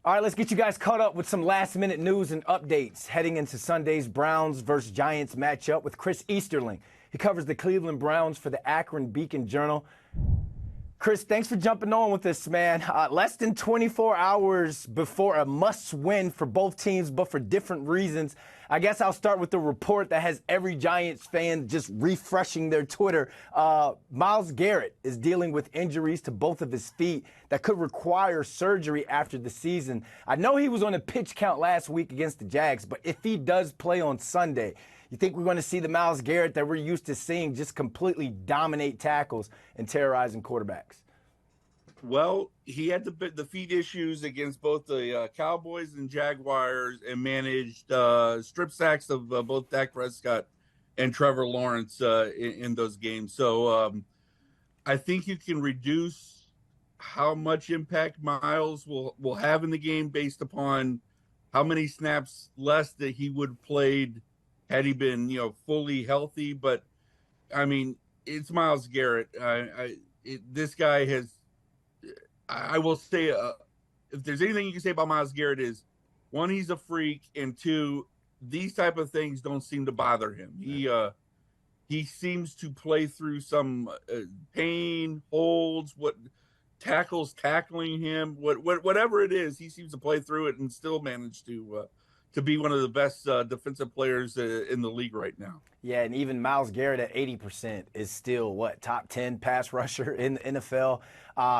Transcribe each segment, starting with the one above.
All right, let's get you guys caught up with some last-minute news and updates heading into Sunday's Browns versus Giants matchup with Chris Easterling. He covers the Cleveland Browns for the Akron Beacon Journal. Chris, thanks for jumping on with us, man. Less than 24 hours before a must-win for both teams, but for different reasons. I guess I'll start with the report that has every Giants fan just refreshing their Twitter. Myles Garrett is dealing with injuries to both of his feet that could require surgery after the season. I know he was on a pitch count last week against the Jags, but if he does play on Sunday, you think we're going to see the Myles Garrett that we're used to seeing just completely dominate tackles and terrorizing quarterbacks? Well, he had the feet issues against both the Cowboys and Jaguars and managed strip sacks of both Dak Prescott and Trevor Lawrence in those games. So I think you can reduce how much impact Myles will have in the game based upon how many snaps less that he would have played had he been, fully healthy. But I mean, it's Myles Garrett. This guy has. I will say, if there's anything you can say about Myles Garrett is, one, he's a freak, and two, these type of things don't seem to bother him. He seems to play through some pain, holds, tackling him, whatever it is, he seems to play through it and still manage to be one of the best defensive players in the league right now. Yeah, and even Myles Garrett at 80% is still, top 10 pass rusher in the NFL.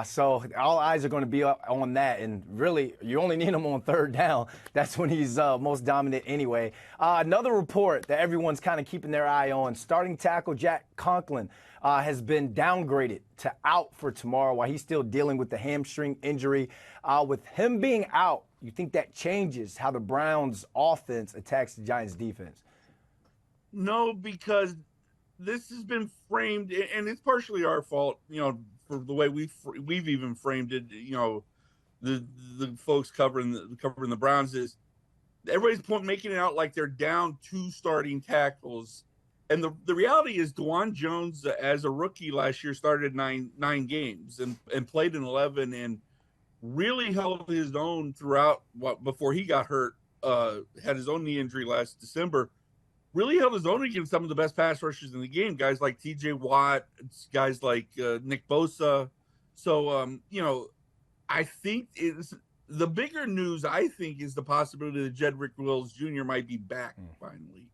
So all eyes are going to be on that. And really, you only need him on third down. That's when he's most dominant anyway. Another report that everyone's kind of keeping their eye on, starting tackle Jack Conklin has been downgraded to out for tomorrow while he's still dealing with the hamstring injury. With him being out, you think that changes how the Browns' offense attacks the Giants' defense? No, because this has been framed, and it's partially our fault, for the way we've even framed it. The folks covering the Browns is everybody's making it out like they're down two starting tackles, and the reality is Dwan Jones, as a rookie last year, started nine games and played in 11 and really held his own throughout before he got hurt. Had his own knee injury last December. Really held his own against some of the best pass rushers in the game, guys like T.J. Watt, guys like Nick Bosa. So, I think the bigger news, I think, is the possibility that Jedrick Wills Jr. might be back finally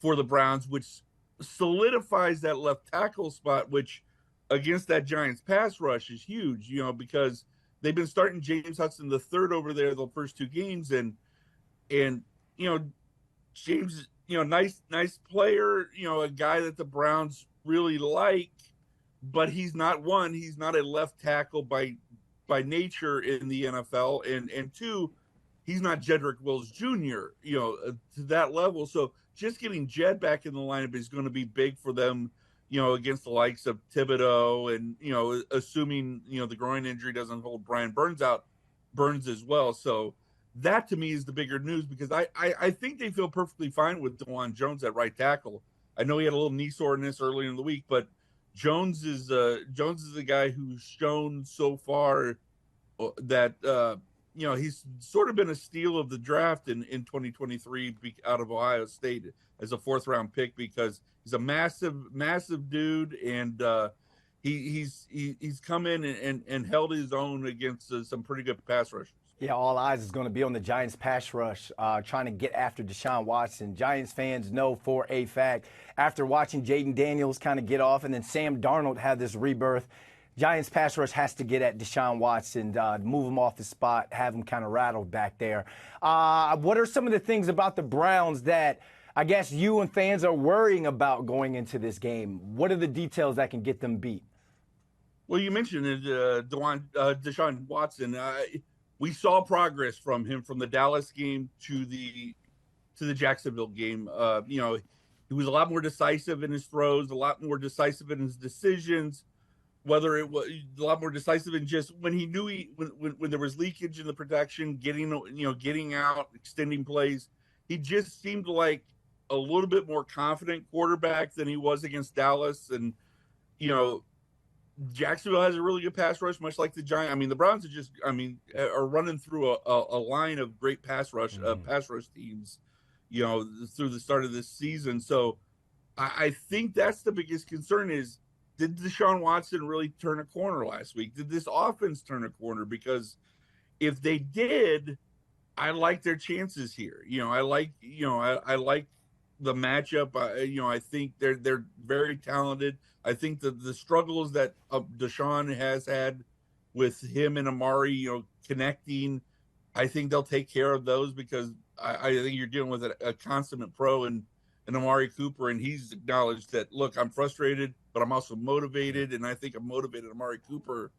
for the Browns, which solidifies that left tackle spot, which against that Giants pass rush is huge, because they've been starting James Hudson the third over there the first two games, and James, nice player, a guy that the Browns really like, but he's not a left tackle by nature in the NFL, and two, he's not Jedrick Wills Jr., to that level. So just getting Jed back in the lineup is going to be big for them, against the likes of Thibodeau and, assuming, the groin injury doesn't hold Brian Burns as well. So that to me is the bigger news, because I think they feel perfectly fine with Dwan Jones at right tackle. I know he had a little knee soreness early in the week, but Jones is the guy who's shown so far that he's sort of been a steal of the draft in 2023 out of Ohio State as a fourth round pick, because he's a massive dude, and he's come in and held his own against some pretty good pass rushers. Yeah, all eyes is going to be on the Giants pass rush, trying to get after Deshaun Watson. Giants fans know for a fact, after watching Jaden Daniels kind of get off and then Sam Darnold have this rebirth, Giants pass rush has to get at Deshaun Watson, move him off the spot, have him kind of rattled back there. What are some of the things about the Browns that I guess you and fans are worrying about going into this game? What are the details that can get them beat? Well, you mentioned Deshaun Watson. We saw progress from him from the Dallas game to the Jacksonville game. He was a lot more decisive in his throws, a lot more decisive in his decisions. Whether it was a lot more decisive in just when he knew when there was leakage in the protection, getting out, extending plays. He just seemed like a little bit more confident quarterback than he was against Dallas, and Jacksonville has a really good pass rush, much like the Giants. I mean, the Browns are running through a line of great pass rush teams, through the start of this season. So I think that's the biggest concern is, did Deshaun Watson really turn a corner last week? Did this offense turn a corner? Because if they did, I like their chances here. I like the matchup. I think they're very talented. I think the struggles that Deshaun has had with him and Amari, connecting, I think they'll take care of those because I think you're dealing with a consummate pro and Amari Cooper, and he's acknowledged that. Look, I'm frustrated, but I'm also motivated, and I think a motivated Amari Cooper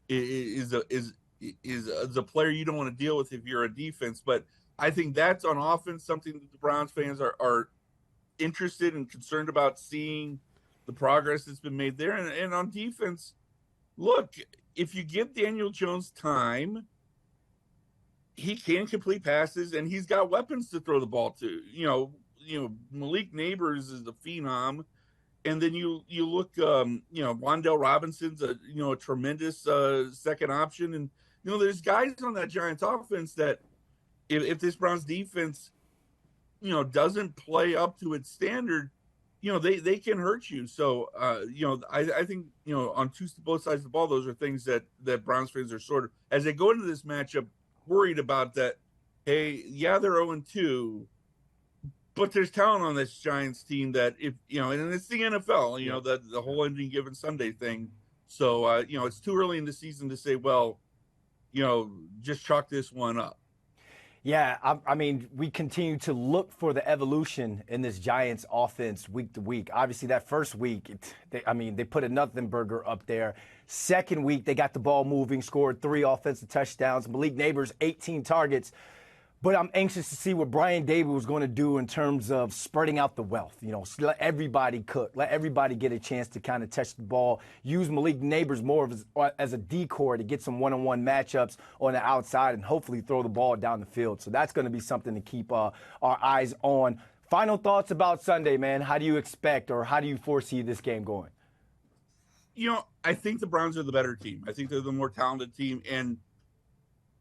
is a player you don't want to deal with if you're a defense. But I think that's on offense something that the Browns fans are interested and concerned about seeing the progress that's been made there. And on defense, look, if you give Daniel Jones time, he can complete passes and he's got weapons to throw the ball to. Malik Neighbors is a phenom. And then you look, Wan'Dale Robinson's a tremendous second option. And, there's guys on that Giants offense that if this Browns defense, doesn't play up to its standard, they can hurt you. So, I think, on both sides of the ball, those are things that Browns fans are sort of, as they go into this matchup, worried about that. Hey, yeah, they're 0-2, but there's talent on this Giants team that and it's the NFL, the whole ending given Sunday thing. So, it's too early in the season to say, well, just chalk this one up. Yeah, I mean, we continue to look for the evolution in this Giants offense week to week. Obviously, that first week, they put a nothing burger up there. Second week, they got the ball moving, scored 3 offensive touchdowns. Malik Neighbors, 18 targets. But I'm anxious to see what Brian Daboll was going to do in terms of spreading out the wealth. Let everybody cook. Let everybody get a chance to kind of touch the ball. Use Malik Neighbors more as a decoy to get some one-on-one matchups on the outside and hopefully throw the ball down the field. So that's going to be something to keep our eyes on. Final thoughts about Sunday, man. How do you expect or how do you foresee this game going? I think the Browns are the better team. I think they're the more talented team. And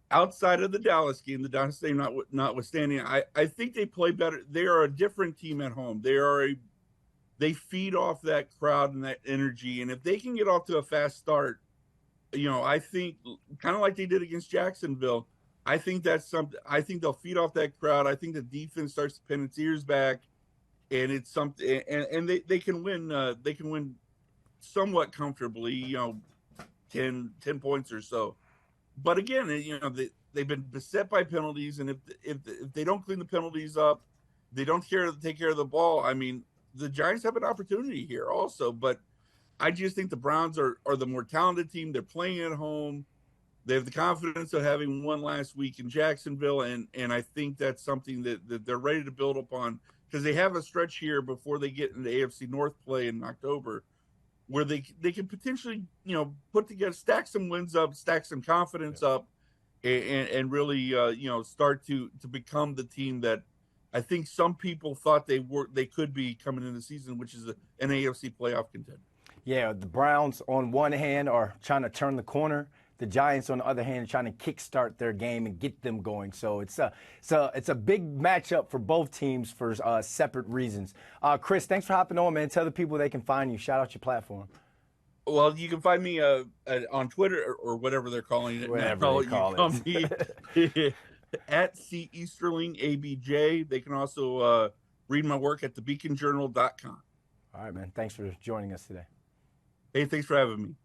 outside of the Dallas game, the Dallas game notwithstanding, I think they play better. They are a different team at home. They feed off that crowd and that energy. And if they can get off to a fast start, I think kind of like they did against Jacksonville, I think that's something. I think they'll feed off that crowd. I think the defense starts to pin its ears back, and it's something. And they can win. They can win somewhat comfortably. 10 points or so. But again, they've been beset by penalties, and if they don't clean the penalties up, they don't take care of the ball. I mean, the Giants have an opportunity here also, but I just think the Browns are the more talented team. They're playing at home. They have the confidence of having won last week in Jacksonville, and I think that's something that they're ready to build upon because they have a stretch here before they get into AFC North play in October, where they can potentially, put together, stack some wins up, stack some confidence up, and really, start to become the team that I think some people thought they could be coming into the season, which is an AFC playoff contender. Yeah, the Browns on one hand are trying to turn the corner. The Giants, on the other hand, are trying to kickstart their game and get them going. So it's a big matchup for both teams for separate reasons. Chris, thanks for hopping on, man. Tell the people they can find you. Shout out your platform. Well, you can find me on Twitter or whatever they're calling it. Whatever they call it. At C Easterling ABJ. They can also read my work at thebeaconjournal.com. All right, man. Thanks for joining us today. Hey, thanks for having me.